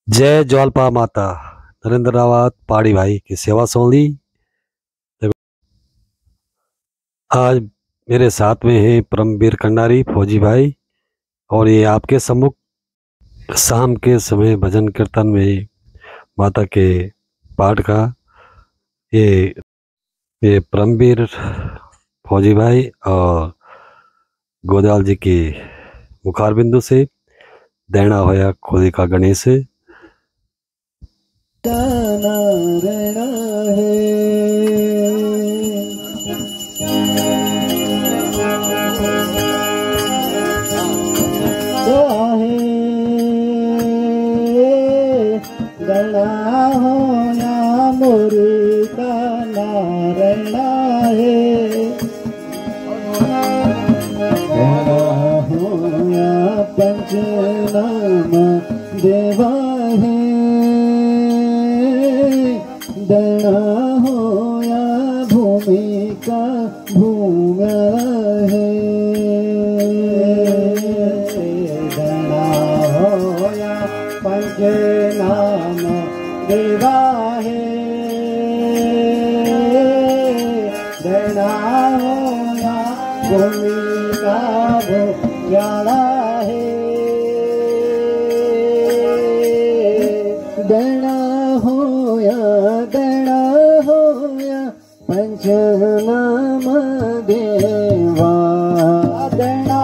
जय ज्वालपा माता। नरेंद्र रावत पहाड़ी भाई की सेवा सुन ली। आज मेरे साथ में है परमवीर कंडारी फौजी भाई, और ये आपके सम्मुख शाम के समय भजन कीर्तन में माता के पाठ का ये ये परमवीर फौजी भाई और गोदाल जी की मुखार बिंदु से देना होया खोदी का गणेश है। पंचनाम देवा है दना होया भूमि का भूम्या है दना होया पंचनाम देवा है दना होया भूमि का भूम्या पंचनाम देवा दना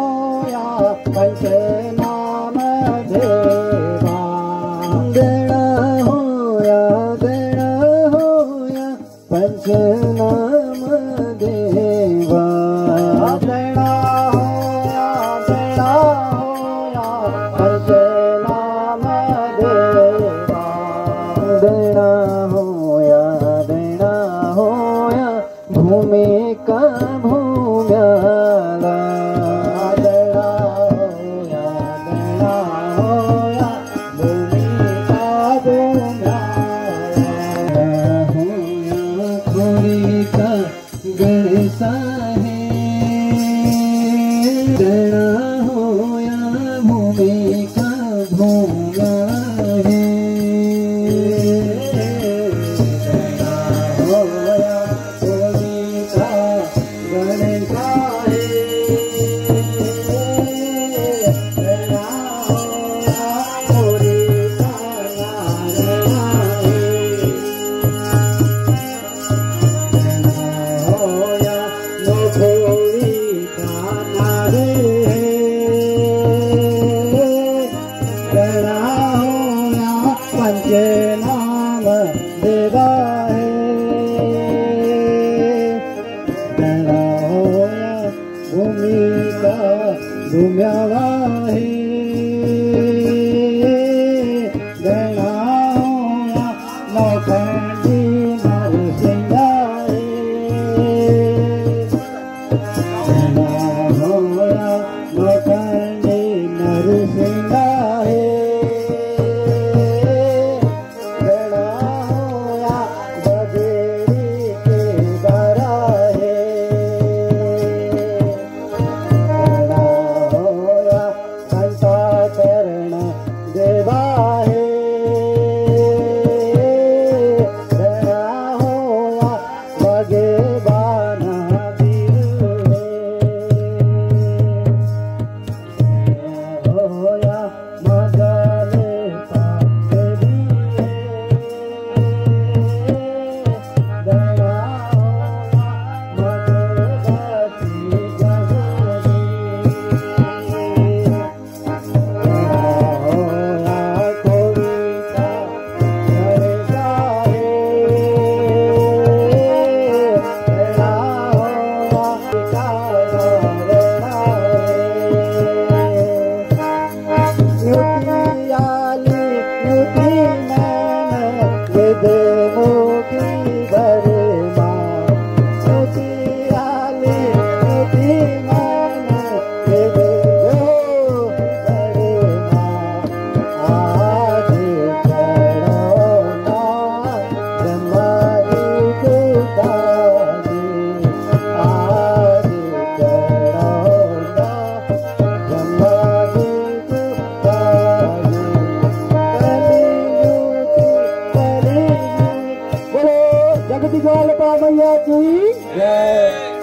होया पंचनाम देवा दना होया पंचनाम देवा दना होया पंचनाम देवा दना भूमि का भूम्याला दना होया भूमि का भूम्याला होया खोरी का गणेशा है दना होया भूमि का भूम्या है पंचनाम देवा है दना होया भूमि का भूम्याला है दना होया नौखंडी नरसिंहा है दना होया नौखंडी नरसिंहा है संता जगत गोपाल मैया की जय।